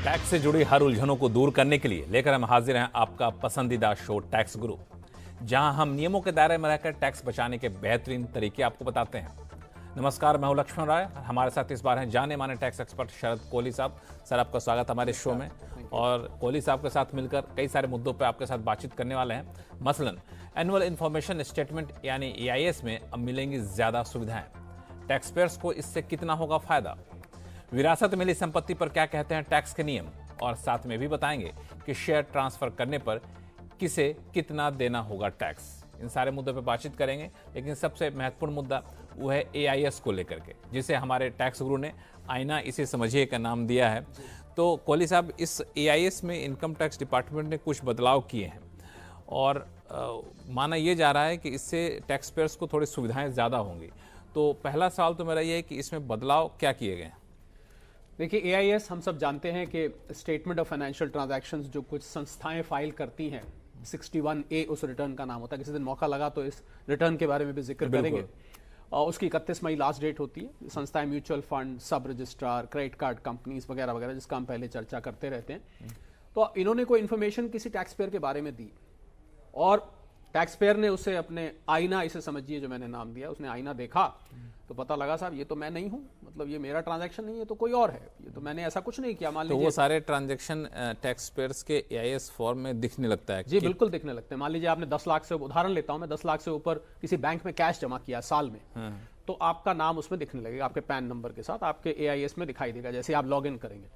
Tax से जुड़ी हर उलझनों को दूर करने के लिए लेकर हम हाजिर हैं आपका पसंदीदा शो टैक्स गुरु, जहां हम नियमों के दायरे में रहकर टैक्स बचाने के बेहतरीन तरीके आपको बताते हैं। नमस्कार, मैं हूं लक्ष्मण राय। हमारे साथ इस बार हैं जाने माने टैक्स एक्सपर्ट शरद कोहली साहब। सर, आपका स्वागत हमारे शो में। और कोहली साहब के साथ मिलकर कई सारे मुद्दों पर आपके साथ बातचीत करने वाले हैं। मसलन एनुअल इन्फॉर्मेशन स्टेटमेंट यानी EIS में अब मिलेंगी ज्यादा सुविधाएं, टैक्स पेयर्स को इससे कितना होगा फायदा, विरासत मिली संपत्ति पर क्या कहते हैं टैक्स के नियम, और साथ में भी बताएंगे कि शेयर ट्रांसफर करने पर किसे कितना देना होगा टैक्स। इन सारे मुद्दों पर बातचीत करेंगे, लेकिन सबसे महत्वपूर्ण मुद्दा वो है AIS को लेकर के, जिसे हमारे टैक्स गुरु ने आईना इसे समझिए का नाम दिया है। तो कोहली साहब, इस AIS में इनकम टैक्स डिपार्टमेंट ने कुछ बदलाव किए हैं और माना यह जा रहा है कि इससे टैक्स पेयर्स को थोड़ी सुविधाएं ज़्यादा होंगी। तो पहला सवाल तो मेरा ये है कि इसमें बदलाव क्या किए गए हैं? देखिए, AIS हम सब जानते हैं कि स्टेटमेंट ऑफ फाइनेंशियल ट्रांजैक्शंस जो कुछ संस्थाएं फाइल करती हैं, 61A उस रिटर्न का नाम होता है। किसी दिन मौका लगा तो इस रिटर्न के बारे में भी जिक्र करेंगे। और उसकी 31 मई लास्ट डेट होती है। संस्थाएं म्यूचुअल फंड, सब रजिस्ट्रार, क्रेडिट कार्ड कंपनीज वगैरह वगैरह, जिसका हम पहले चर्चा करते रहते हैं। तो इन्होंने कोई इन्फॉर्मेशन किसी टैक्स पेयर के बारे में दी और टैक्स पेयर ने उसे अपने आईना, इसे समझिए जो मैंने नाम दिया, उसने आईना देखा तो पता लगा साहब ये तो मैं नहीं हूं, मतलब ये मेरा ट्रांजैक्शन नहीं है, तो कोई और है, ये तो मैंने ऐसा कुछ नहीं किया। मान लीजिए तो वो सारे ट्रांजैक्शन टैक्स पेयर्स के AIS फॉर्म में दिखने लगता है? जी बिल्कुल दिखने लगते हैं। मान लीजिए आपने 10 लाख से, उदाहरण लेता हूं मैं, 10 लाख से ऊपर किसी बैंक में कैश जमा किया साल में, तो आपका नाम उसमें दिखने लगेगा, आपके पैन नंबर के साथ आपके AIS में दिखाई देगा जैसे आप लॉग इन करेंगे।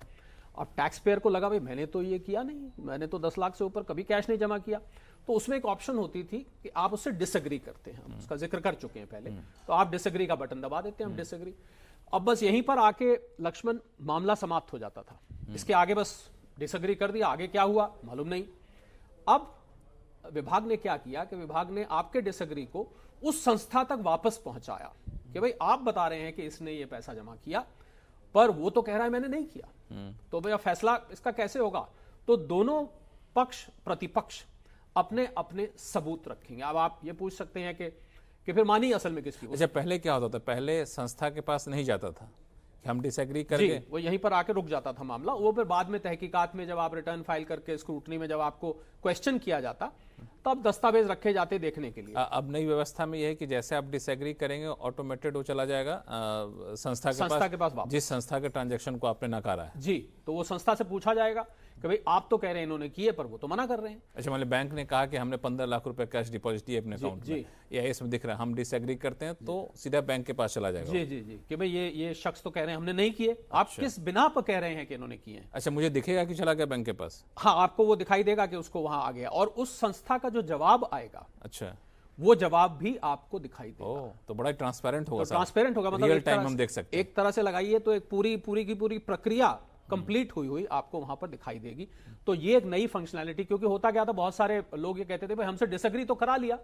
और टैक्स पेयर को लगा भाई मैंने तो ये किया नहीं, मैंने तो 10 लाख से ऊपर कभी कैश नहीं जमा किया। तो उसमें एक ऑप्शन होती थी कि आप उससे डिसएग्री करते हैं, हम उसका जिक्र कर चुके हैं पहले, तो आप डिसएग्री का बटन दबा देते हैं, हम डिसएग्री। अब बस यहीं पर आके लक्ष्मण मामला समाप्त हो जाता था। इसके आगे बस डिसएग्री कर दिया, आगे क्या हुआ मालूम नहीं। अब विभाग ने क्या किया कि विभाग ने आपके डिसएग्री को उस संस्था तक वापस पहुंचाया कि भाई आप बता रहे हैं कि इसने ये पैसा जमा किया, पर वो तो कह रहा है मैंने नहीं किया, तो भैया फैसला इसका कैसे होगा? तो दोनों पक्ष प्रतिपक्ष अपने अपने सबूत रखेंगे। अब आप ये पूछ सकते हैं कि फिर मानी असल में किसकी? अच्छा, पहले क्या होता था? पहले संस्था के पास नहीं जाता था कि हम डिसएग्री करके, वो यहीं पर आके रुक जाता था मामला। वो फिर बाद में तहकीकात में जब आप रिटर्न फाइल करके स्क्रूटनी में जब आपको क्वेश्चन किया जाता, तब दस्तावेज रखे जाते देखने के लिए। अब नई व्यवस्था में यह है कि जैसे आप डिसएग्री करेंगे ऑटोमेटेड वो चला जाएगा संस्था के पास वापस, जिस संस्था के ट्रांजैक्शन को आपने नकारा है। जी, तो वो संस्था से पूछा जाएगा कि भाई आप तो कह रहे हैं इन्होंने किए, पर वो तो मना कर रहे हैं। अच्छा, मान लीजिए बैंक ने कहा कि हमने 15 लाख रुपए कैश डिपॉजिट किए अपने अकाउंट में, AIS में दिख रहा है, हम डिसएग्री करते हैं, तो सीधा बैंक के पास चला जाएगा। जी जी जी, कि भाई ये शख्स तो कह रहे हैं हमने नहीं किए, आप किस बिना पर कह रहे हैं कि इन्होंने किए हैं? अच्छा, मुझे दिखेगा कि चला गया बैंक के पास? हाँ, आपको वो दिखाई देगा कि उसको वहां आ गया, और उस संस्था का जो जवाब आएगा, अच्छा, वो जवाब भी आपको दिखाई देगा। तो बड़ा ट्रांसपेरेंट होगा। तो ट्रांसपेरेंट होगा, मतलब रियल टाइम हम देख सकते हैं। एक तरह से लगाइए तो एक पूरी की पूरी प्रक्रिया कंप्लीट हुई आपको वहां पर दिखाई देगी। तो ये एक नई फंक्शनैलिटी, क्योंकि होता क्या था, बहुत सारे लोग ये कहते थे भाई हमसे डिसएग्री तो करा लिया,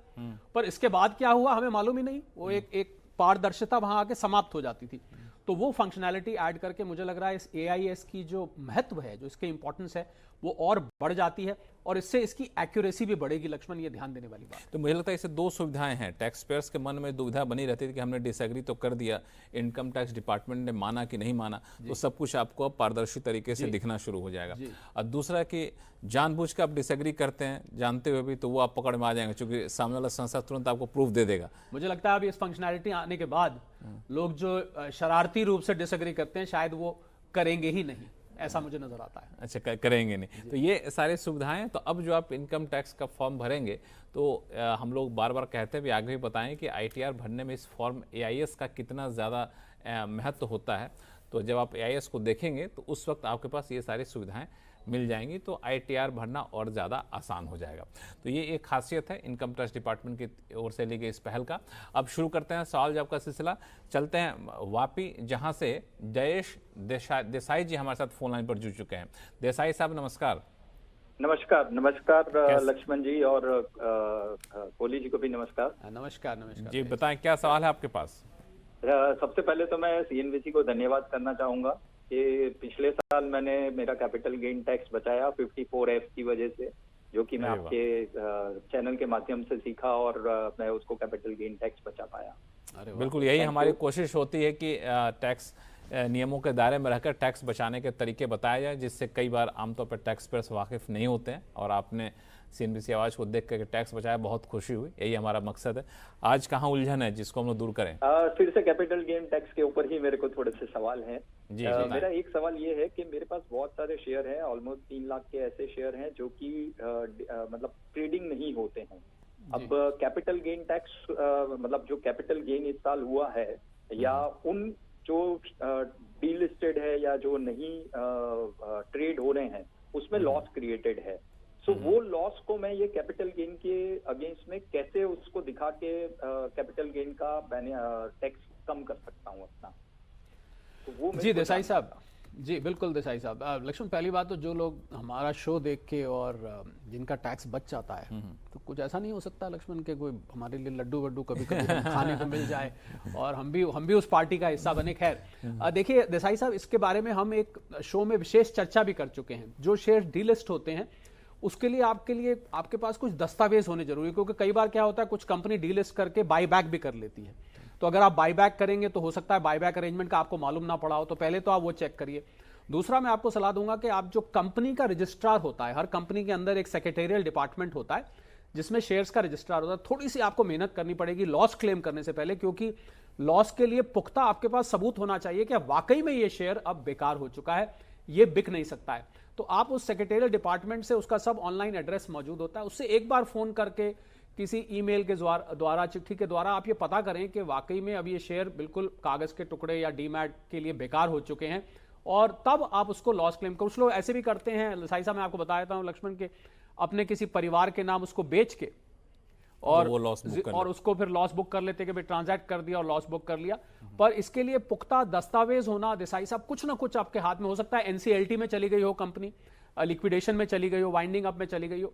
पर इसके बाद क्या हुआ हमें मालूम ही नहीं। वो एक पारदर्शिता वहां आके समाप्त हो जाती थी। तो वो फंक्शनैलिटी ऐड करके मुझे लग रहा है इस AIS की जो महत्व है, जो इसके इंपॉर्टेंस है, वो और बढ़ जाती है, और इससे इसकी एक्यूरेसी भी बढ़ेगी। लक्ष्मण, ये ध्यान देने वाली बात। तो मुझे लगता है इससे दो सुविधाएं हैं। टैक्स पेयर्स के मन में दुविधा बनी रहती थी कि हमने डिसएग्री तो कर दिया, इनकम टैक्स डिपार्टमेंट ने माना कि नहीं माना, तो सब कुछ आपको अब पारदर्शी तरीके से दिखना शुरू हो जाएगा। और दूसरा कि जानबूझ के आप डिसएग्री करते हैं जानते हुए भी, तो वो आप पकड़ में आ जाएंगे, क्योंकि सामने वाला संस्था तुरंत आपको प्रूफ दे देगा। मुझे लगता है अभी इस फंक्शनैलिटी आने के बाद लोग जो शरारती रूप से डिसएग्री करते हैं शायद वो करेंगे ही नहीं, ऐसा मुझे नजर आता है। अच्छा, करेंगे नहीं। तो ये सारी सुविधाएं, तो अब जो आप इनकम टैक्स का फॉर्म भरेंगे, तो हम लोग बार बार कहते हैं, भी आगे भी बताएं कि ITR भरने में इस फॉर्म AIS का कितना ज़्यादा महत्व होता है। तो जब आप AIS को देखेंगे तो उस वक्त आपके पास ये सारी सुविधाएं मिल जाएंगी, तो ITR भरना और ज़्यादा आसान हो जाएगा। तो ये एक खासियत है इनकम टैक्स डिपार्टमेंट की ओर से ली गई इस पहल का। अब शुरू करते हैं सवाल जवाब का सिलसिला। चलते हैं वापी, जहां से जयेश देसाई जी हमारे साथ फोन लाइन पर जुड़ चुके हैं। देसाई साहब, नमस्कार। नमस्कार। नमस्कार लक्ष्मण जी, और कोहली जी को भी नमस्कार। नमस्कार। नमस्कार जी, बताएं क्या सवाल है आपके पास? सबसे पहले तो मैं CNBC को धन्यवाद करना चाहूंगा कि पिछले साल मैंने मेरा कैपिटल गेन टैक्स बचाया 54F की वजह से, जो कि मैं आपके चैनल के माध्यम से सीखा, और मैं उसको कैपिटल गेन टैक्स बचा पाया। बिल्कुल, यही हमारी कोशिश होती है कि टैक्स नियमों के दायरे में रहकर टैक्स बचाने के तरीके बताए जाए, जिससे कई बार आमतौर पर टैक्स पेयर्स वाकिफ नहीं होते हैं। और आपने CNBC आवाज़ को देख कर टैक्स बचाया, बहुत खुशी हुई। यही हमारा मकसद है। आज कहाँ उलझन है जिसको हम लोग दूर करें? फिर से कैपिटल गेन टैक्स के ऊपर ही मेरे को थोड़े से सवाल हैं। जी, मेरा एक सवाल ये है कि मेरे पास बहुत सारे शेयर हैं, ऑलमोस्ट 3 लाख के ऐसे शेयर हैं जो कि मतलब ट्रेडिंग नहीं होते हैं। अब कैपिटल गेन टैक्स मतलब जो कैपिटल गेन इस साल हुआ है, या उन जो डीलिस्टेड है या जो नहीं ट्रेड हो रहे हैं उसमें लॉस क्रिएटेड है, सो वो लॉस को मैं ये कैपिटल गेन के अगेंस्ट में कैसे उसको दिखा के कैपिटल गेन का टैक्स कम कर सकता हूँ अपना? तो वो जी देसाई साहब, जी बिल्कुल देसाई साहब। लक्ष्मण, पहली बात तो जो लोग हमारा शो देख के और जिनका टैक्स बच जाता है, तो कुछ ऐसा नहीं हो सकता लक्ष्मण के कोई हमारे लिए लड्डू वड्डू कभी कभी खाने को मिल जाए और हम भी उस पार्टी का हिस्सा बने। खैर देखिए देसाई साहब, इसके बारे में हम एक शो में विशेष चर्चा भी कर चुके हैं। जो शेयर डीलिस्ट होते हैं उसके लिए आपके पास कुछ दस्तावेज होने जरूरी है, क्योंकि कई बार क्या होता है कुछ कंपनी डीलिस्ट करके बाईबैक भी कर लेती है। तो अगर आप बाईबैक करेंगे तो हो सकता है बाईबैक अरेंजमेंट का आपको मालूम ना पड़ा हो, तो पहले तो आप वो चेक करिए। दूसरा, मैं आपको सलाह दूंगा कि आप जो कंपनी का रजिस्ट्रार होता है, हर कंपनी के अंदर एक सेक्रेटेरियल डिपार्टमेंट होता है जिसमें शेयर्स का रजिस्ट्रार होता है। थोड़ी सी आपको मेहनत करनी पड़ेगी लॉस क्लेम करने से पहले, क्योंकि लॉस के लिए पुख्ता आपके पास सबूत होना चाहिए कि वाकई में ये शेयर अब बेकार हो चुका है, ये बिक नहीं सकता है। तो आप उस सेक्रेटेरियल डिपार्टमेंट से, उसका सब ऑनलाइन एड्रेस मौजूद होता है, उससे एक बार फोन करके किसी ईमेल के द्वारा, चिट्ठी के द्वारा आप ये पता करें कि वाकई में अब ये शेयर बिल्कुल कागज के टुकड़े या डीमैट के लिए बेकार हो चुके हैं, और तब आप उसको लॉस क्लेम करो। कुछ लोग ऐसे भी करते हैं साई साहब, मैं आपको बताता हूं लक्ष्मण के, अपने किसी परिवार के नाम उसको बेच के और वो लॉस बुक और उसको फिर लॉस बुक कर लेते कि भाई ट्रांजैक्ट कर दिया और लॉस बुक कर लिया। पर इसके लिए पुख्ता दस्तावेज होना देसाई साहब, कुछ ना कुछ आपके हाथ में हो सकता है। NCLT में चली गई हो कंपनी, लिक्विडेशन में चली गई हो, वाइंडिंग अप में चली गई हो,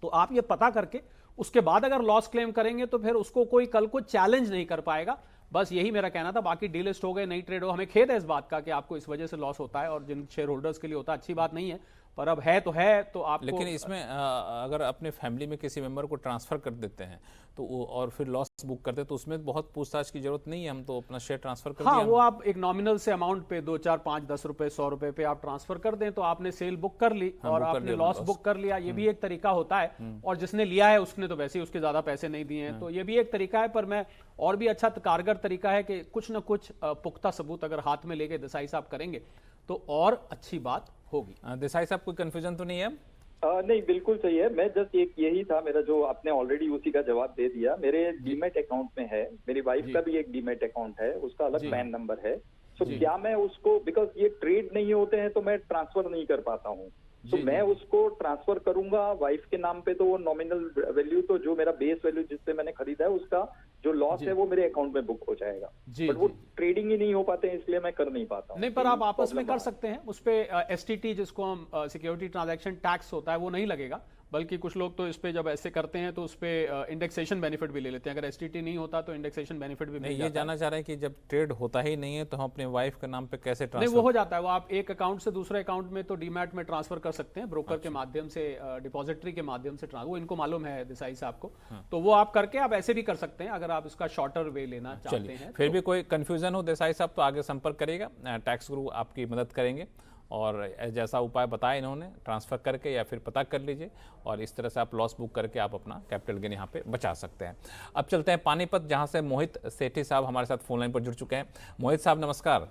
तो आप ये पता करके उसके बाद अगर लॉस क्लेम करेंगे तो फिर उसको कोई कल को चैलेंज नहीं कर पाएगा। बस यही मेरा कहना था। बाकी डीलिस्ट हो गए, नहीं ट्रेड हो, हमें खेद है इस बात का कि आपको इस वजह से लॉस होता है और जिन शेयर होल्डर्स के लिए होता है अच्छी बात नहीं है, पर अब है तो आपको। लेकिन इसमें अगर अपने फैमिली में किसी मेंबर को ट्रांसफर कर देते हैं तो और फिर लॉस बुक करते हैं तो उसमें बहुत पूछताछ की जरूरत नहीं है, हम तो अपना शेयर ट्रांसफर कर दिया। वो आप एक नॉमिनल से अमाउंट पे 2, 4, 5, 10 रुपए, 100 रुपए पे आप ट्रांसफर कर दें तो आपने सेल बुक कर ली और आपने लॉस बुक कर लिया। ये भी एक तरीका होता है, और जिसने लिया है उसने तो वैसे ही उसके ज्यादा पैसे नहीं दिए हैं, तो ये भी एक तरीका है। पर मैं और भी अच्छा कारगर तरीका है कि कुछ ना कुछ पुख्ता सबूत अगर हाथ में लेके देसाई साहब करेंगे तो और अच्छी बात होगी। देसाई साहब, कोई कंफ्यूजन तो नहीं है? नहीं, बिल्कुल सही है। मैं जस्ट एक यही था मेरा, जो आपने ऑलरेडी उसी का जवाब दे दिया। मेरे डीमैट अकाउंट में है, मेरी वाइफ का भी एक डीमैट अकाउंट है, उसका अलग पैन नंबर है। सो क्या मैं उसको, बिकॉज ये ट्रेड नहीं होते हैं तो मैं ट्रांसफर नहीं कर पाता हूँ, तो मैं उसको ट्रांसफर करूंगा वाइफ के नाम पे, तो वो नॉमिनल वैल्यू, तो जो मेरा बेस वैल्यू जिससे मैंने खरीदा है उसका जो लॉस है वो मेरे अकाउंट में बुक हो जाएगा। बट वो ट्रेडिंग ही नहीं हो पाते हैं, इसलिए मैं कर नहीं पाता हूँ। नहीं, पर आप आपस में कर सकते हैं। उस पे STT जिसको हम सिक्योरिटी ट्रांजैक्शन टैक्स होता है वो नहीं लगेगा, बल्कि कुछ लोग तो इस पे जब ऐसे करते हैं तो उस पे इंडेक्सेशन बेनिफिट भी ले लेते हैं। अगर STT नहीं होता तो इंडेक्सेशन बेनिफिट भी मिल जाता है। ये जानना चाह रहे हैं कि जब ट्रेड होता ही नहीं है तो हम अपने वाइफ के नाम पे कैसे ट्रांसफर? नहीं, वो हो जाता है। वो आप एक अकाउंट से दूसरे अकाउंट में तो डीमैट में ट्रांसफर कर सकते हैं, ब्रोकर के माध्यम से, डिपॉजिटरी के माध्यम से ट्रांसफर। वो इनको मालूम है देसाई साहब को, तो वो आप करके आप ऐसे भी कर सकते हैं अगर आप इसका शॉर्टर वे लेना चाहते हैं। फिर भी कोई कंफ्यूजन हो देसाई साहब तो आगे संपर्क करिएगा, टैक्स गुरु आपकी मदद करेंगे। और जैसा उपाय बताया इन्होंने, ट्रांसफर करके या फिर पता कर लीजिए, और इस तरह से आप लॉस बुक करके आप अपना कैपिटल गेन यहाँ पे बचा सकते हैं। अब चलते हैं पानीपत, जहाँ से मोहित सेठी साहब हमारे साथ फोन लाइन पर जुड़ चुके हैं। मोहित साहब नमस्कार।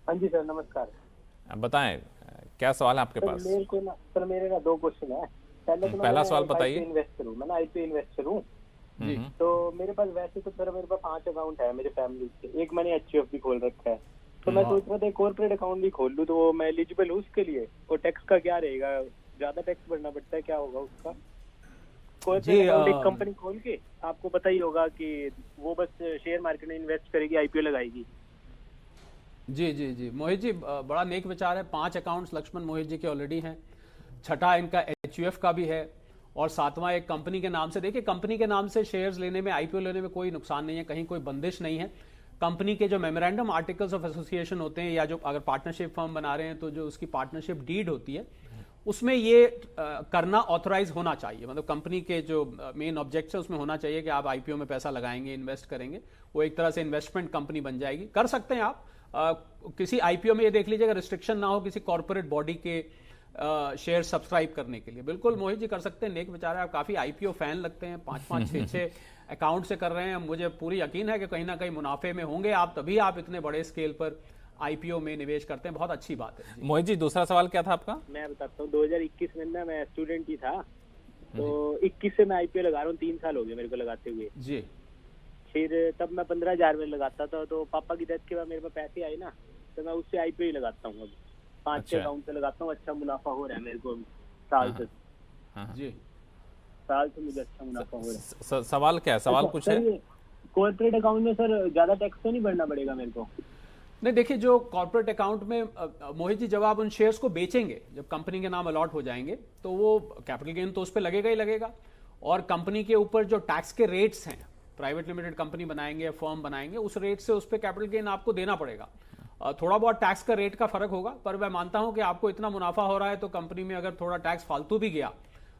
हाँ जी सर, नमस्कार। बताएं क्या सवाल है आपके पास? मेरे को ना सर, मेरे ना 2 क्वेश्चन है। पहला सवाल बताइए। इन्वेस्टर हूँ मैं ना, IPO इन्वेस्टर हूँ जी। तो मेरे पास वैसे तो सर मेरे पास 5 अकाउंट है मेरे फैमिली के। एक मैंने HUF भी खोल रखा है, तो मैं सोच रहा था एक कॉर्पोरेट अकाउंट भी खोल लूँ, तो वो मैं एलिजिबल हूँ उसके लिए? और टैक्स का क्या रहेगा? ज्यादा टैक्स भरना पड़ता है, क्या होगा उसका? कॉर्पोरेट अकाउंट एक कंपनी खोल के, आपको पता ही होगा कि वो बस शेयर मार्केट में इन्वेस्ट करेगी, IPO लगाएगी। जी मोहित जी, बड़ा नेक विचार है। 5 अकाउंट्स लक्ष्मण मोहित जी के ऑलरेडी हैं, छठा इनका HUF का भी है, और 7वां एक कंपनी के नाम से। देखिए, कंपनी के नाम से शेयर्स लेने में, IPO लेने में कोई नुकसान नहीं है, कहीं कोई बंदिश नहीं है। कंपनी के जो मेमोरेंडम आर्टिकल्स ऑफ एसोसिएशन होते हैं, या जो अगर पार्टनरशिप फर्म बना रहे हैं तो जो उसकी पार्टनरशिप डीड होती है उसमें ये करना ऑथराइज होना चाहिए। मतलब कंपनी के जो मेन ऑब्जेक्ट है उसमें होना चाहिए कि आप IPO में पैसा लगाएंगे, इन्वेस्ट करेंगे, वो एक तरह से इन्वेस्टमेंट कंपनी बन जाएगी। कर सकते हैं आप, किसी आईपीओ में ये देख लीजिएगा रिस्ट्रिक्शन ना हो किसी कॉर्पोरेट बॉडी के शेयर सब्सक्राइब करने के लिए। बिल्कुल मोहित जी कर सकते हैं, नेक बेचारे आप काफी आईपीओ फैन लगते हैं, 5-5 6-6 अकाउंट से कर रहे हैं। मुझे पूरी यकीन है कि कहीं ना कहीं मुनाफे में होंगे आप, तभी आप इतने बड़े स्केल पर आईपीओ में निवेश करते हैं। बहुत अच्छी बात है जी। मोहित जी दूसरा सवाल क्या था आपका? मैं बताता हूँ, 2021 में ना मैं स्टूडेंट ही था, तो 21 से मैं आईपीओ लगा रहा हूँ, 3 साल हो गए मेरे को लगाते हुए जी। फिर तब मैं 15,000 में लगाता था, तो पापा की डेथ के बाद मेरे पास पैसे आए ना, तो मैं उससे आईपीओ ही लगाता हूँ। अभी 5-6 अकाउंट से लगाता हूँ, अच्छा मुनाफा हो रहा है मेरे को साल से। जी साल से मुझे अच्छा मुनाफा हो रहा है। सवाल क्या है? सवाल कुछ है? कॉर्पोरेट अकाउंट में सर ज्यादा टैक्स तो नहीं भरना पड़ेगा मेरे को? नहीं, देखिए जो कॉर्पोरेट अकाउंट में मोहित जी जब आप उन शेयर्स को बेचेंगे, जब कंपनी के नाम अलॉट हो जाएंगे, तो वो कैपिटल गेन तो उस पर लगेगा ही लगेगा, और कंपनी के ऊपर जो टैक्स के रेट्स हैं, प्राइवेट लिमिटेड कंपनी बनाएंगे या फर्म बनाएंगे, उस रेट से उस पर कैपिटल गेन आपको देना पड़ेगा। थोड़ा बहुत टैक्स का रेट का फर्क होगा, पर मैं मानता हूं कि आपको इतना मुनाफा हो रहा है तो कंपनी में अगर थोड़ा टैक्स फालतू भी गया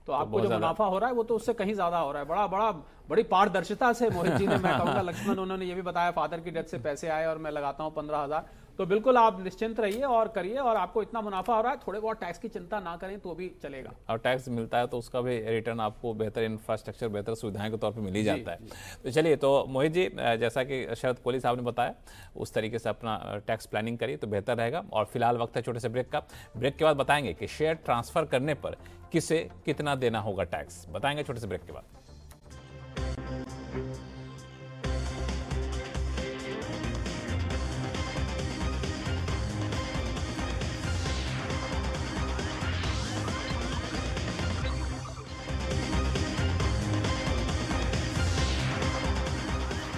तो आपको जो मुनाफा हो रहा है वो तो उससे कहीं ज्यादा हो रहा है। बड़ी पारदर्शिता से मोहित जी ने, मैं कहूंगा लक्ष्मण, उन्होंने ये भी बताया फादर की डेथ से पैसे आए और मैं लगाता हूं 15,000, तो बिल्कुल आप निश्चिंत रहिए और करिए, और आपको इतना मुनाफा हो रहा है, थोड़े बहुत टैक्स की चिंता ना करें तो भी चलेगा। और टैक्स मिलता है तो उसका भी रिटर्न आपको बेहतर इंफ्रास्ट्रक्चर, बेहतर सुविधाएं के तौर पे मिल ही जाता है। तो चलिए, तो मोहित जी जैसा कि शरद कोहली साहब ने बताया उस तरीके से अपना टैक्स प्लानिंग करिए तो बेहतर रहेगा। और फिलहाल वक्त है छोटे से ब्रेक का। ब्रेक के बाद बताएंगे कि शेयर ट्रांसफर करने पर किसे कितना देना होगा टैक्स, बताएंगे छोटे से ब्रेक के बाद।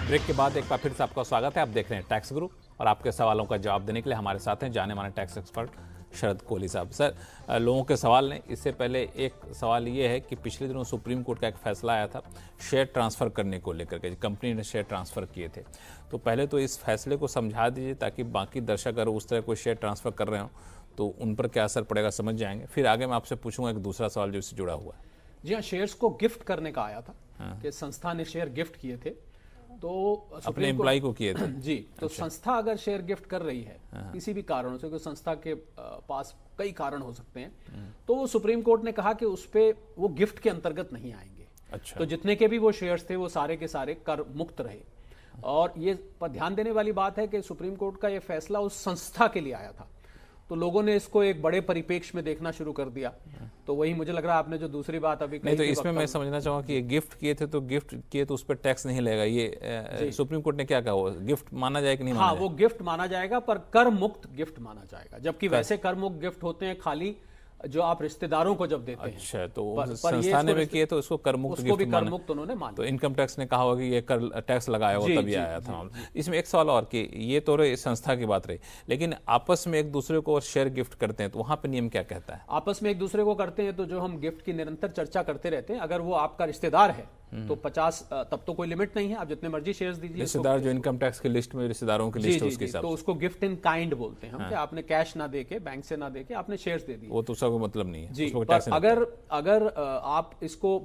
ब्रेक के बाद एक बार फिर से आपका स्वागत है। आप देख रहे हैं टैक्स गुरु, और आपके सवालों का जवाब देने के लिए हमारे साथ हैं जाने माने टैक्स एक्सपर्ट शरद कोहली साहब। सर, लोगों के सवाल ने, इससे पहले एक सवाल ये है कि पिछले दिनों सुप्रीम कोर्ट का एक फैसला आया था शेयर ट्रांसफ़र करने को लेकर के, कंपनी ने शेयर ट्रांसफ़र किए थे। तो पहले तो इस फैसले को समझा दीजिए ताकि बाकी दर्शक अगर उस तरह कोई शेयर ट्रांसफ़र कर रहे हो तो उन पर क्या असर पड़ेगा समझ जाएंगे। फिर आगे मैं आपसे पूछूंगा एक दूसरा सवाल जो इससे जुड़ा हुआ है। जी हाँ, शेयर्स को गिफ्ट करने का आया था कि संस्था ने शेयर गिफ्ट किए थे, तो अपने एम्प्लॉय को किए थे जी। तो संस्था अगर शेयर गिफ्ट कर रही है किसी भी कारणों से, क्योंकि संस्था के पास कई कारण हो सकते हैं, तो वो सुप्रीम कोर्ट ने कहा कि उस पे वो गिफ्ट के अंतर्गत नहीं आएंगे। अच्छा। तो जितने के भी वो शेयर्स थे वो सारे के सारे कर मुक्त रहे। और ये पर ध्यान देने वाली बात है कि सुप्रीम कोर्ट का ये फैसला उस संस्था के लिए आया था, तो लोगों ने इसको एक बड़े परिप्रेक्ष्य में देखना शुरू कर दिया। तो वही मुझे लग रहा है आपने जो दूसरी बात अभी नहीं, तो इसमें मैं समझना चाहूँगा कि ये गिफ्ट किए थे तो गिफ्ट किए तो उस पर टैक्स नहीं लगेगा, ये सुप्रीम कोर्ट ने क्या कहा, वो गिफ्ट माना जाए कि नहीं माना हाँ, वो गिफ्ट माना जाएगा, पर कर मुक्त गिफ्ट माना जाएगा, जबकि वैसे कर मुक्त गिफ्ट होते हैं खाली जो आप रिश्तेदारों को जब देते हैं। अच्छा, तो संस्था ने भी किए तो इसको कर मुक्त गिफ्ट भी कर मुक्त उन्होंने माना। तो इनकम टैक्स ने कहा होगा कि ये कर टैक्स लगाया हो तभी आया था। इसमें एक सवाल और कि ये तो संस्था की बात रही, लेकिन आपस में एक दूसरे को शेयर गिफ्ट करते हैं तो वहां पे नियम क्या कहता है? आपस में एक दूसरे को करते हैं तो जो हम गिफ्ट की निरंतर चर्चा करते रहते हैं, अगर वो आपका रिश्तेदार है तो 50, तब तो कोई लिमिट नहीं है, आप जितने मर्जी शेयर्स दीजिए। रिश्तेदार जो इनकम टैक्स की लिस्ट में रिश्तेदारों की लिस्ट है उसके हिसाब से, तो उसको गिफ्ट इन काइंड बोलते हैं हम, कि आपने कैश ना देके, बैंक से ना देके आपने शेयर्स दे दिए, वो तो उसका कोई मतलब नहीं है जी। पर अगर आप इसको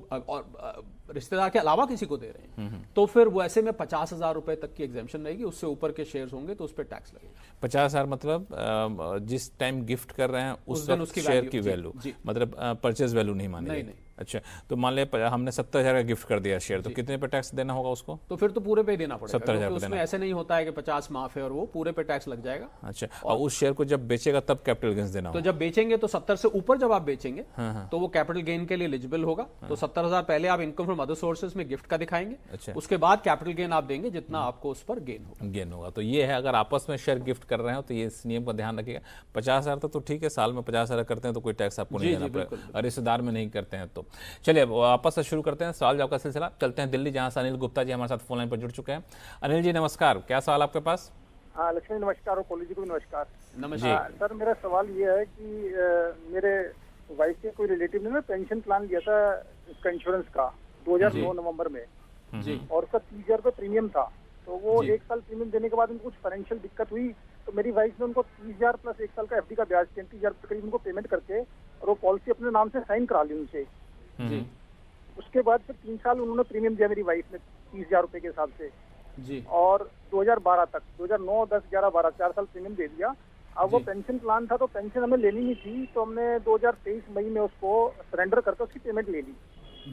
रिश्तेदार के अलावा किसी को दे रहे हैं तो फिर वो ऐसे में 50,000 रुपए तक की एग्जेम्पशन रहेगी, उससे ऊपर के शेयर्स होंगे तो उस पर टैक्स लगेगा। 50,000 मतलब जिस टाइम गिफ्ट कर रहे हैं उस वक्त शेयर की वैल्यू, मतलब परचेज वैल्यू नहीं मानेगी। नहीं। अच्छा, तो मान ले हमने 70,000 का गिफ्ट कर दिया शेयर, तो कितने पे टैक्स देना होगा उसको? तो फिर तो पूरे पे देना पड़ेगा। 70,000 उसमें ऐसे नहीं होता है कि 50 माफ है और वो पूरे पे टैक्स लग जाएगा। अच्छा, और उस शेयर को जब बेचेगा तब कैपिटल गेन्स देना होगा? तो जब बेचेंगे तो 70 से ऊपर जब आप बेचेंगे तो वो कैपिटल गेन के लिए एलिजिबल होगा। तो 70,000 पहले आप इनकम फ्रॉम अदर सोर्सेज में गिफ्ट का दिखाएंगे। अच्छा। उसके बाद कैपिटल गेन आप देंगे जितना आपको उस पर गेन होगा। तो ये है, अगर आपस में शेयर गिफ्ट कर रहे हो तो ये इस नियम का ध्यान रखिएगा। 50,000 तो ठीक है, साल में 50,000 करते हैं तो कोई टैक्स आपको नहीं देना पड़ेगा, और रिश्तेदार में नहीं करते हैं तो। चलिए वापस से शुरू करते हैं सवाल जवाब का सिलसिला। चलते हैं दिल्ली, जहां से अनिल गुप्ता जी हमारे साथ फोन लाइन पर जुड़ चुके हैं। अनिल जी नमस्कार, क्या सवाल आपके पास? हाँ लक्ष्मी नमस्कार, और कोहली जी को नमस्कार। नमस्कार सर, मेरा सवाल ये है कि मेरे वाइफ के कोई रिलेटिव ने पेंशन प्लान लिया था इसका इंश्योरेंस का 2009 नवंबर में जी, और उसका 30,000 रुपये प्रीमियम था। तो वो 1 साल प्रीमियम देने के बाद उनको कुछ फाइनेंशियल दिक्कत हुई, तो मेरी वाइफ ने उनको 30,000 प्लस 1 साल का एफडी का ब्याज 33,000 रुपये करीब उनको पेमेंट करके और वो पॉलिसी अपने नाम से साइन करा ली उनसे जी। उसके बाद फिर 3 साल उन्होंने प्रीमियम दिया मेरी वाइफ ने 30,000 रुपये के हिसाब से। जी। और 2012 तक 2009, 10, 11, 12 4 साल प्रीमियम दे दिया। अब वो पेंशन प्लान था तो पेंशन हमें लेनी नहीं थी, तो हमने 2023 मई में उसको सरेंडर करके उसकी पेमेंट ले ली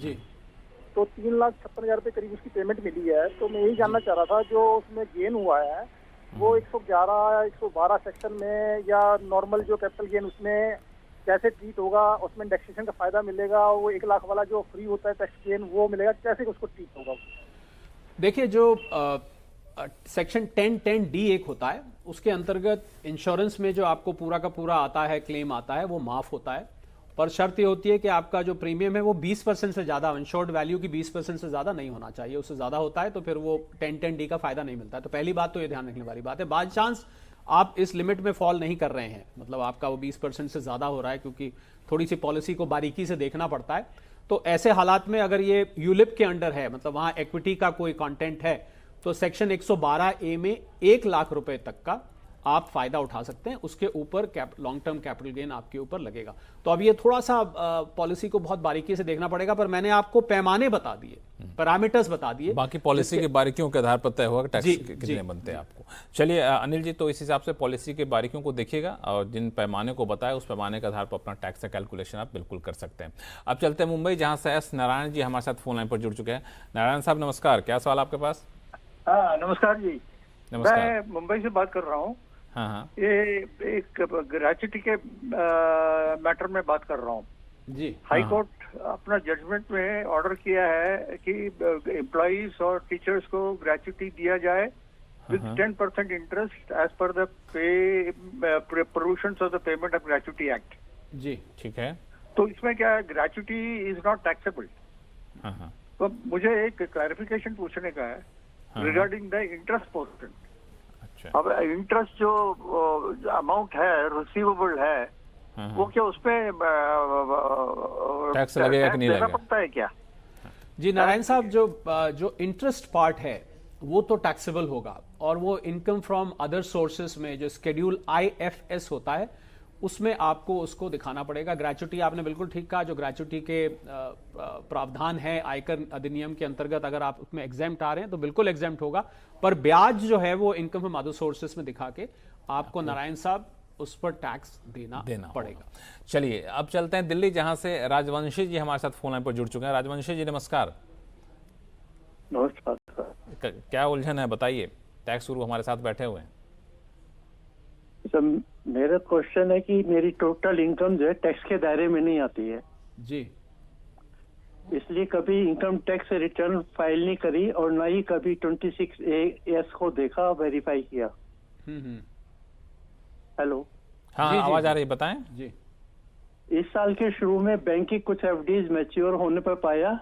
जी। तो 3,56,000 रुपये करीब उसकी पेमेंट मिली है। तो मैं यही जानना चाह रहा था जो उसमें गेन हुआ है वो 111, 112 सेक्शन में या नॉर्मल जो कैपिटल गेन उसमें कैसे ट्रीट होगा, उसमें इंडेक्सेशन का फायदा मिलेगा, वो 1 लाख वाला जो फ्री होता है टैक्स गेन वो मिलेगा, कैसे उसको ट्रीट होगा? देखिए, जो सेक्शन 10(10)(d) एक होता है, उसके अंतर्गत इंश्योरेंस में जो आपको पूरा का पूरा आता है, क्लेम आता है, वो माफ होता है, पर शर्त ये होती है कि आपका जो प्रीमियम है वो 20% से ज्यादा, इंश्योर्ड वैल्यू की 20% से ज्यादा नहीं होना चाहिए। उससे ज्यादा होता है तो फिर वो 10(10)(d) का फायदा नहीं मिलता है। तो पहली बात तो ये ध्यान रखने वाली बात है। बाय चांस आप इस लिमिट में फॉल नहीं कर रहे हैं, मतलब आपका वो 20% से ज्यादा हो रहा है, क्योंकि थोड़ी सी पॉलिसी को बारीकी से देखना पड़ता है, तो ऐसे हालात में अगर ये यूलिप के अंडर है, मतलब वहां इक्विटी का कोई कंटेंट है, तो सेक्शन 112A में 1 लाख रुपए तक का आप फायदा उठा सकते हैं। उसके ऊपर लॉन्ग टर्म कैपिटल गेन आपके ऊपर लगेगा। तो अब ये थोड़ा सा पॉलिसी को बहुत बारीकी से देखना पड़ेगा, पर मैंने आपको पैमाने बता दिए, पैरामीटर्स बता दिए, बाकी पॉलिसी की बारीकियों के आधार पर तय होगा टैक्स कितने बनते हैं आपको। चलिए अनिल जी, तो इस हिसाब से पॉलिसी के बारीकियों को देखिएगा और जिन पैमाने को बताया उस पैमाने के आधार पर अपना टैक्स का कैलकुलेशन आप बिल्कुल कर सकते हैं। अब चलते हैं मुंबई, जहां से एस नारायण जी हमारे साथ फोन लाइन पर जुड़ चुके हैं। नारायण साहब नमस्कार, क्या सवाल आपके पास? हाँ नमस्कार जी। नमस्कार। मैं मुंबई से बात कर रहा हूँ। हाँ हाँ ये एक ग्रेच्युटी के मैटर में बात कर रहा हूँ जी। हाई कोर्ट अपना जजमेंट में ऑर्डर किया है कि एम्प्लॉइज और टीचर्स को ग्रेच्युटी दिया जाए with 10% interest as per the pay provisions of the payment of gratuity act. जी ठीक है, तो इसमें क्या है, ग्रेच्युटी इज नॉट टैक्सेबल। तो मुझे एक क्लैरिफिकेशन पूछने का है रिगार्डिंग द इंटरेस्ट पोर्शन। अब इंटरेस्ट जो अमाउंट है रिसीवेबल है वो क्या उसमें टैक्स लगेगा कि नहीं लगेगा, पड़ता है क्या? जी नारायण साहब, जो इंटरेस्ट पार्ट है वो तो टैक्सेबल होगा, और वो इनकम फ्रॉम अदर सोर्सेस में जो शेड्यूल IFS होता है उसमें आपको उसको दिखाना पड़ेगा। ग्रेच्युटी आपने बिल्कुल ठीक कहा, जो ग्रेच्युटी के प्रावधान है आयकर अधिनियम के अंतर्गत, अगर आप उसमें एग्जेम्प्ट आ रहे हैं तो बिल्कुल एग्जेम्प्ट होगा, पर ब्याज जो है वो इनकम फ्रॉम अदर सोर्सेस में दिखा के आपको नारायण साहब उस पर टैक्स देना पड़ेगा। चलिए अब चलते हैं दिल्ली, जहां से राजवंशी जी हमारे साथ फोन लाइन पर जुड़ चुके हैं। राजवंशी जी नमस्कार। नमस्कार। क्या उलझन है बताइए, टैक्स गुरु हमारे साथ बैठे हुए हैं। सर मेरा क्वेश्चन है कि मेरी टोटल इनकम जो है टैक्स के दायरे में नहीं आती है जी, इसलिए कभी इनकम टैक्स रिटर्न फाइल नहीं करी और ना ही कभी 26AS को देखा, वेरीफाई किया। हेलो, हाँ जी, आवाज जी, आ रही, बताएं जी। इस साल के शुरू में बैंक की कुछ FDs मैच्योर होने पर पाया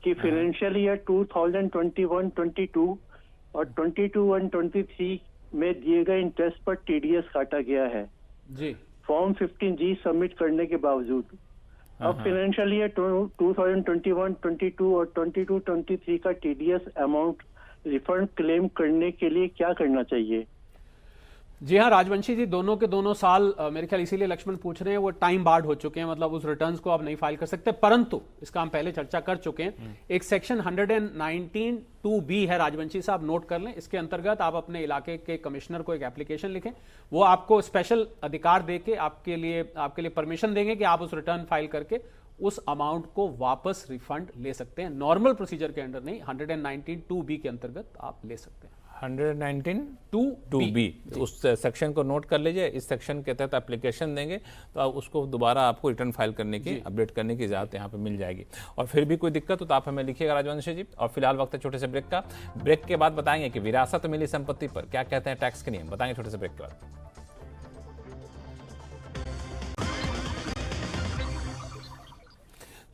कि फाइनेंशियल ईयर 2021-22 और 22-23 में दिए गए इंटरेस्ट पर TDS काटा गया है जी। फॉर्म 15G सबमिट करने के बावजूद। अब फाइनेंशियल ईयर 2021-22 और 22-23 का TDS अमाउंट रिफंड क्लेम करने के लिए क्या करना चाहिए? जी हाँ राजवंशी जी, दोनों के दोनों साल मेरे ख्याल इसीलिए लक्ष्मण पूछ रहे हैं, वो टाइम बार्ड हो चुके हैं, मतलब उस रिटर्न्स को आप नहीं फाइल कर सकते। परंतु इसका हम पहले चर्चा कर चुके हैं, एक सेक्शन 119(2)(b है राजवंशी साहब, नोट कर लें। इसके अंतर्गत आप अपने इलाके के कमिश्नर को एक एप्लीकेशन लिखें, वो आपको स्पेशल अधिकार देके आपके लिए परमिशन देंगे कि आप उस रिटर्न फाइल करके उस अमाउंट को वापस रिफंड ले सकते हैं। नॉर्मल प्रोसीजर के अंडर नहीं, 119(2)(b के अंतर्गत आप ले सकते हैं। 119(2)(b उस सेक्शन को नोट कर लीजिए। इस सेक्शन के तहत एप्लीकेशन देंगे तो आप उसको दोबारा आपको रिटर्न फाइल करने की, अपडेट करने की इजाजत यहाँ पे मिल जाएगी। और फिर भी कोई दिक्कत हो तो आप हमें लिखिएगा राजवंशी जी। और फिलहाल वक्त है छोटे से ब्रेक का। ब्रेक के बाद बताएंगे कि विरासत मिली संपत्ति पर क्या कहते हैं टैक्स के नियम, बताएंगे छोटे से ब्रेक के बाद।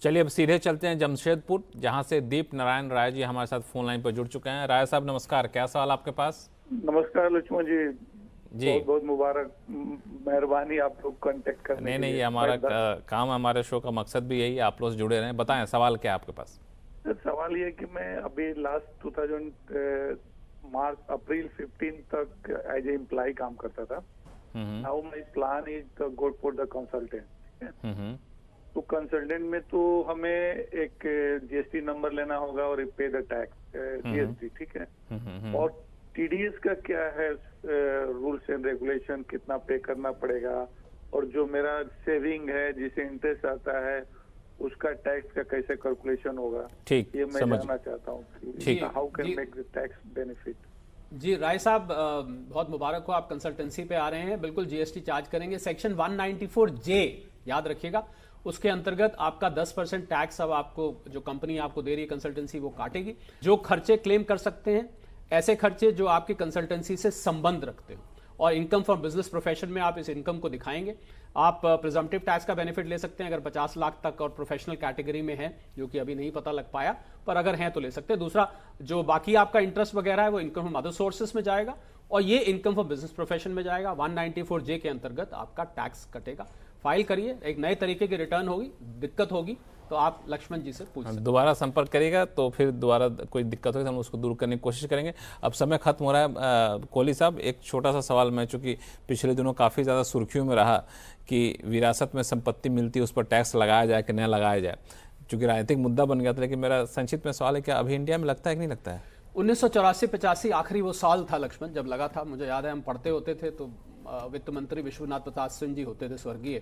चलिए अब सीधे चलते हैं जमशेदपुर, जहां से दीप नारायण राय जी हमारे साथ फोन लाइन पर जुड़ चुके हैं। राय साहब नमस्कार, क्या सवाल आपके पास? नमस्कार लक्ष्मण जी, जी बहुत बहुत मुबारक, मेहरबानी आप लोग कांटेक्ट करने नहीं, ये हमारा काम, हमारे शो का मकसद भी यही है, आप लोग जुड़े रहें। बताएं सवाल क्या है आपके पास? सवाल ये कि मैं अभी लास्ट 2000 अप्रैल 15 तक एज ए एम्प्लॉय काम करता था। Now my plan is to go for the consultant. तो कंसल्टेंट में तो हमें एक GST नंबर लेना होगा और पे द टैक्स, जीएसटी, ठीक है। और टीडीएस का क्या है रूल्स एंड रेगुलेशन, कितना पे करना पड़ेगा, और जो मेरा सेविंग है जिसे इंटरेस्ट आता है उसका टैक्स का कैसे कैलकुलेशन होगा, ठीक, ये मैं जानना चाहता हूँ। How can make the tax benefit. जी राय साहब, बहुत मुबारक हो, आप कंसल्टेंसी पे आ रहे हैं। बिल्कुल जीएसटी चार्ज करेंगे। सेक्शन 194J याद रखिएगा, उसके अंतर्गत आपका 10% टैक्स अब आपको जो कंपनी आपको दे रही है कंसल्टेंसी वो काटेगी। जो खर्चे क्लेम कर सकते हैं ऐसे खर्चे जो आपकी कंसल्टेंसी से संबंध रखते हो, और इनकम फॉर बिजनेस प्रोफेशन में आप इस इनकम को दिखाएंगे। आप प्रिजम्पटिव टैक्स का बेनिफिट ले सकते हैं अगर 50 लाख तक और प्रोफेशनल कैटेगरी में है, जो कि अभी नहीं पता लग पाया, पर अगर हैं तो ले सकते हैं। दूसरा, जो बाकी आपका इंटरेस्ट वगैरह है वो इनकम फ्रॉम अदर सोर्सेस में जाएगा, और ये इनकम फॉर बिजनेस प्रोफेशन में जाएगा। 194J के अंतर्गत आपका टैक्स कटेगा। फाइल करिए, एक नए तरीके की रिटर्न होगी। दिक्कत होगी तो आप लक्ष्मण जी से पूछ सकते हैं। दोबारा संपर्क करिएगा तो फिर दोबारा कोई दिक्कत होगी तो हम उसको दूर करने की कोशिश करेंगे। अब समय खत्म हो रहा है। कोहली साहब, एक छोटा सा सवाल, मैं चूंकि पिछले दिनों काफ़ी ज़्यादा सुर्खियों में रहा कि विरासत में संपत्ति मिलती है उस पर टैक्स लगाया जाए कि न लगाया जाए, चूंकि राजनीतिक मुद्दा बन गया था। लेकिन मेरा संक्षिप्त में सवाल है, क्या अभी इंडिया में लगता है कि नहीं लगता है? 1984-85 आखिरी वो साल था लक्ष्मण, जब लगा था। मुझे याद है हम पढ़ते होते थे तो वित्त मंत्री विश्वनाथ प्रताप सिंह जी होते थे स्वर्गीय,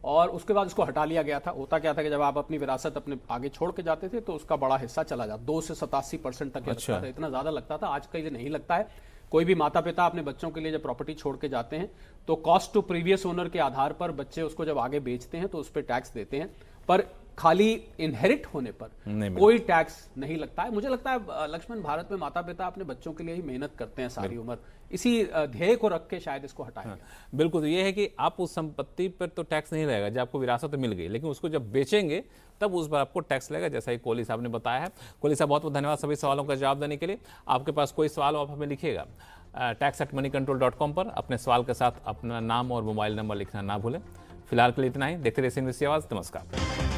और उसके बाद उसको हटा लिया गया था। होता क्या था कि जब आप अपनी विरासत अपने आगे छोड़ के जाते थे तो उसका बड़ा हिस्सा चला जाता, 2 से 87% तक लगता था। इतना ज्यादा लगता था, आज का ये नहीं लगता है। कोई भी माता पिता अपने बच्चों के लिए जब प्रॉपर्टी छोड़ के जाते हैं तो कॉस्ट टू प्रीवियस ओनर के आधार पर बच्चे उसको जब आगे बेचते हैं तो उस पर टैक्स देते हैं, पर खाली इनहेरिट होने पर कोई टैक्स नहीं लगता है। मुझे लगता है लक्ष्मण, भारत में माता पिता अपने बच्चों के लिए ही मेहनत करते हैं सारी उम्र, इसी ध्येय को रख के शायद इसको हटाएंगे। बिल्कुल, ये है कि आप उस संपत्ति पर तो टैक्स नहीं रहेगा जब आपको विरासत मिल गई, लेकिन उसको जब बेचेंगे तब उस पर आपको टैक्स लगेगा, जैसा ही कोहली साहब ने बताया है। कोहली साहब, बहुत बहुत धन्यवाद सभी सवालों का जवाब देने के लिए। आपके पास कोई सवाल हो आप हमें लिखिएगा tax@moneycontrol.com पर। अपने सवाल के साथ अपना नाम और मोबाइल नंबर लिखना ना भूलें। फिलहाल के लिए इतना ही। देखते रहिए CNBC आवाज़। नमस्कार।